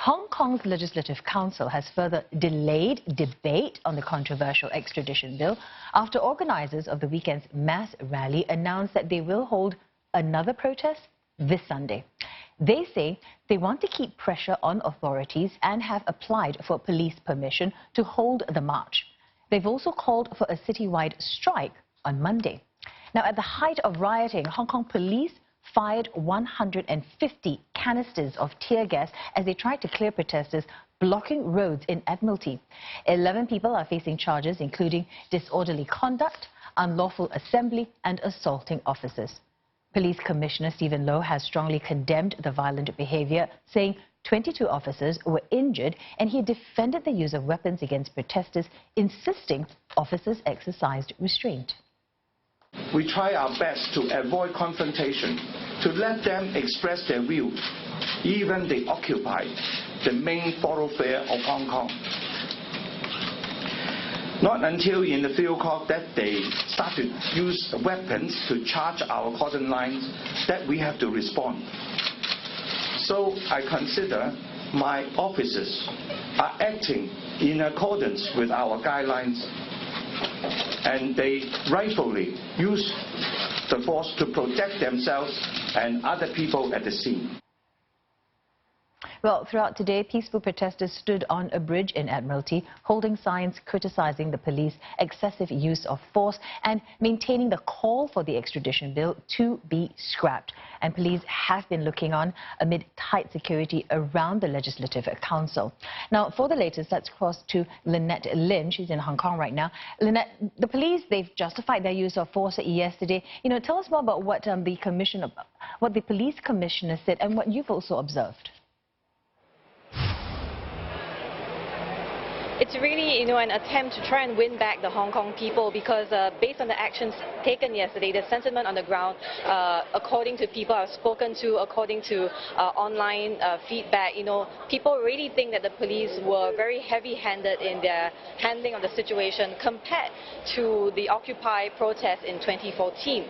Hong Kong's Legislative Council has further delayed debate on the controversial extradition bill after organisers of the weekend's mass rally announced that they will hold another protest this Sunday. They say they want to keep pressure on authorities and have applied for police permission to hold the march. They've also called for a citywide strike on Monday. Now, at the height of rioting, Hong Kong police fired 150 canisters of tear gas as they tried to clear protesters blocking roads in Admiralty. 11 people are facing charges including disorderly conduct, unlawful assembly and assaulting officers. Police Commissioner Stephen Loh has strongly condemned the violent behaviour, saying 22 officers were injured, and he defended the use of weapons against protesters, insisting officers exercised restraint. We try our best to avoid confrontation, to let them express their view. Even they occupy the main thoroughfare of Hong Kong. Not until in the field court that they start to use weapons to charge our cordon lines that we have to respond. So I consider my officers are acting in accordance with our guidelines, and they rightfully use the force to protect themselves and other people at the scene. Well, throughout today, peaceful protesters stood on a bridge in Admiralty, holding signs criticizing the police's excessive use of force and maintaining the call for the extradition bill to be scrapped. And police have been looking on amid tight security around the Legislative Council. Now, for the latest, let's cross to Lynette Lin. She's in Hong Kong right now. Lynette, the police, they've justified their use of force yesterday. Tell us more about what the police commissioner said and what you've also observed. It's really, an attempt to try and win back the Hong Kong people because based on the actions taken yesterday, the sentiment on the ground, according to people I've spoken to, according to online feedback, people really think that the police were very heavy-handed in their handling of the situation compared to the Occupy protest in 2014.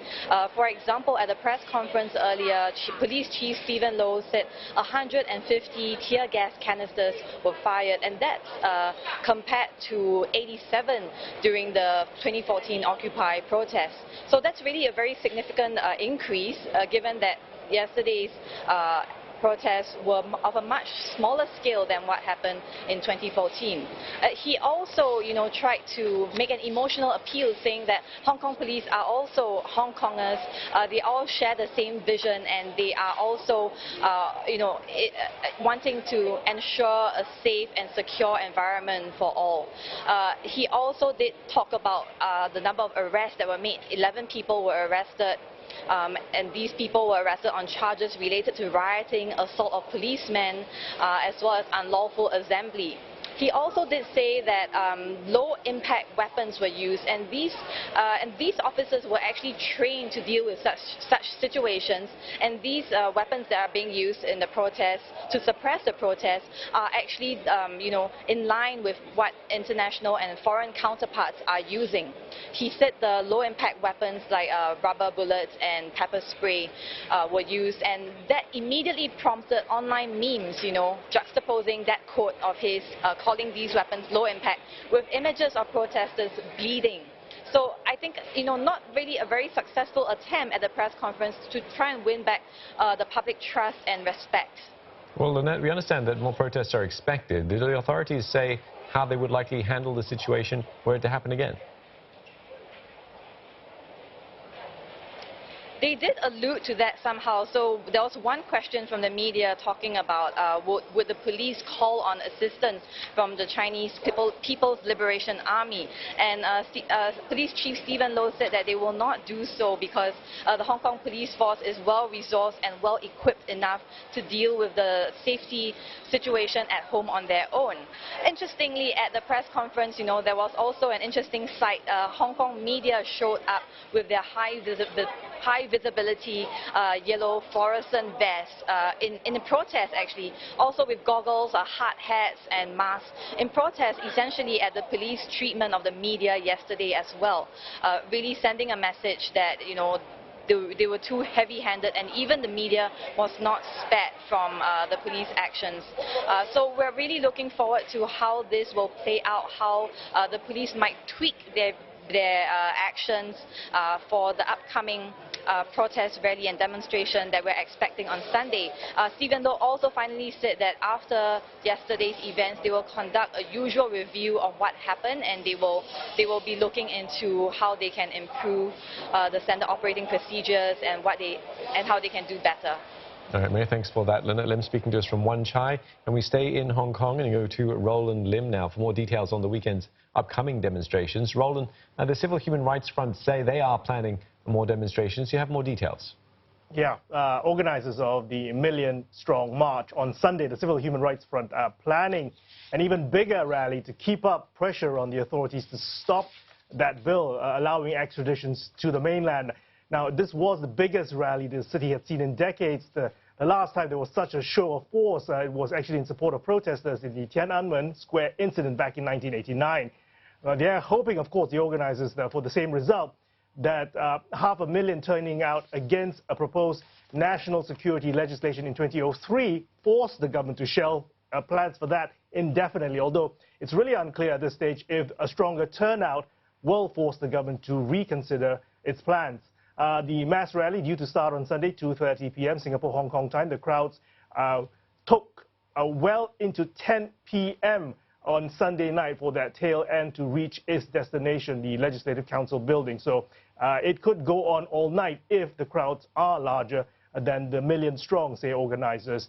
For example, at the press conference earlier, Police Chief Stephen Loh said 150 tear gas canisters were fired, and that's compared to 87 during the 2014 Occupy protest. So that's really a very significant increase, given that yesterday's protests were of a much smaller scale than what happened in 2014. He also, tried to make an emotional appeal, saying that Hong Kong police are also Hong Kongers. They all share the same vision, and they are also, wanting to ensure a safe and secure environment for all. He also did talk about the number of arrests that were made. 11 people were arrested. And these people were arrested on charges related to rioting, assault of policemen, as well as unlawful assembly. He also did say that low-impact weapons were used, and these officers were actually trained to deal with such situations. And these weapons that are being used in the protests to suppress the protests are actually, in line with what international and foreign counterparts are using. He said the low-impact weapons like rubber bullets and pepper spray were used, and that immediately prompted online memes, juxtaposing that quote of his, calling these weapons low impact, with images of protesters bleeding. So I think, not really a very successful attempt at the press conference to try and win back the public trust and respect. Well, Lynette, we understand that more protests are expected. Did the authorities say how they would likely handle the situation were it to happen again? They did allude to that somehow. So there was one question from the media talking about would the police call on assistance from the Chinese People's Liberation Army. And Police Chief Stephen Loh said that they will not do so because the Hong Kong police force is well-resourced and well-equipped enough to deal with the safety situation at home on their own. Interestingly, at the press conference, there was also an interesting sight. Hong Kong media showed up with their high visibility yellow fluorescent vests in a protest, actually, also with goggles, hard hats and masks, in protest essentially at the police treatment of the media yesterday as well, really sending a message that they were too heavy-handed, and even the media was not spared from the police actions. So we're really looking forward to how this will play out, how the police might tweak their actions for the upcoming protest, rally and demonstration that we're expecting on Sunday. Stephen Loh also finally said that after yesterday's events, they will conduct a usual review of what happened, and they will be looking into how they can improve the standard operating procedures and how they can do better. All right, Mayor, thanks for that. Lynette Lim speaking to us from Wan Chai. And we stay in Hong Kong and go to Roland Lim now for more details on the weekend's upcoming demonstrations. Roland, the Civil Human Rights Front say they are planning more demonstrations. Do you have more details? Yeah, organisers of the million-strong march on Sunday, the Civil Human Rights Front are planning an even bigger rally to keep up pressure on the authorities to stop that bill allowing extraditions to the mainland. Now, this was the biggest rally the city had seen in decades. The last time there was such a show of force, it was actually in support of protesters in the Tiananmen Square incident back in 1989. They are hoping, of course, the organisers for the same result, that 500,000 turning out against a proposed national security legislation in 2003 forced the government to shelve plans for that indefinitely, although it's really unclear at this stage if a stronger turnout will force the government to reconsider its plans. The mass rally due to start on Sunday, 2:30 p.m. Singapore-Hong Kong time. The crowds took well into 10 p.m. on Sunday night for that tail end to reach its destination, the Legislative Council building. So it could go on all night if the crowds are larger than the million strong, say organisers.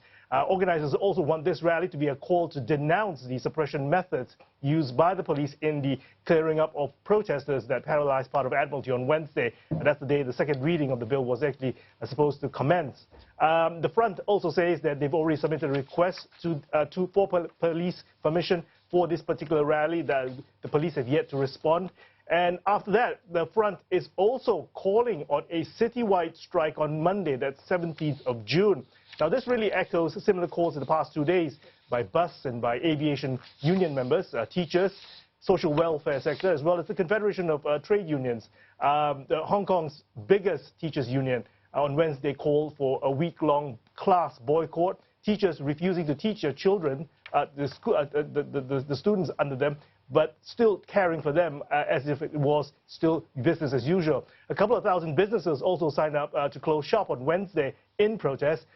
Organisers also want this rally to be a call to denounce the suppression methods used by the police in the clearing up of protesters that paralyzed part of Admiralty on Wednesday. And that's the day the second reading of the bill was actually supposed to commence. The front also says that they've already submitted a request for police permission for this particular rally. The police have yet to respond. And after that, the front is also calling on a citywide strike on Monday, that's 17th of June. Now, this really echoes similar calls in the past 2 days by bus and by aviation union members, teachers, social welfare sector, as well as the Confederation of Trade Unions. Hong Kong's biggest teachers union on Wednesday called for a week-long class boycott, teachers refusing to teach their children, the students under them, but still caring for them as if it was still business as usual. A couple of thousand businesses also signed up to close shop on Wednesday in protest,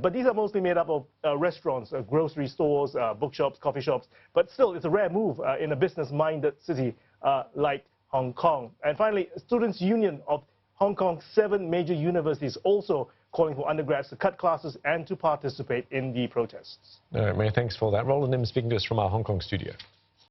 but these are mostly made up of restaurants, grocery stores, bookshops, coffee shops, but still it's a rare move in a business-minded city like Hong Kong. And finally, Students' Union of Hong Kong's 7 major universities also calling for undergrads to cut classes and to participate in the protests. All right, Mayor, thanks for that. Roland Lim speaking to us from our Hong Kong studio.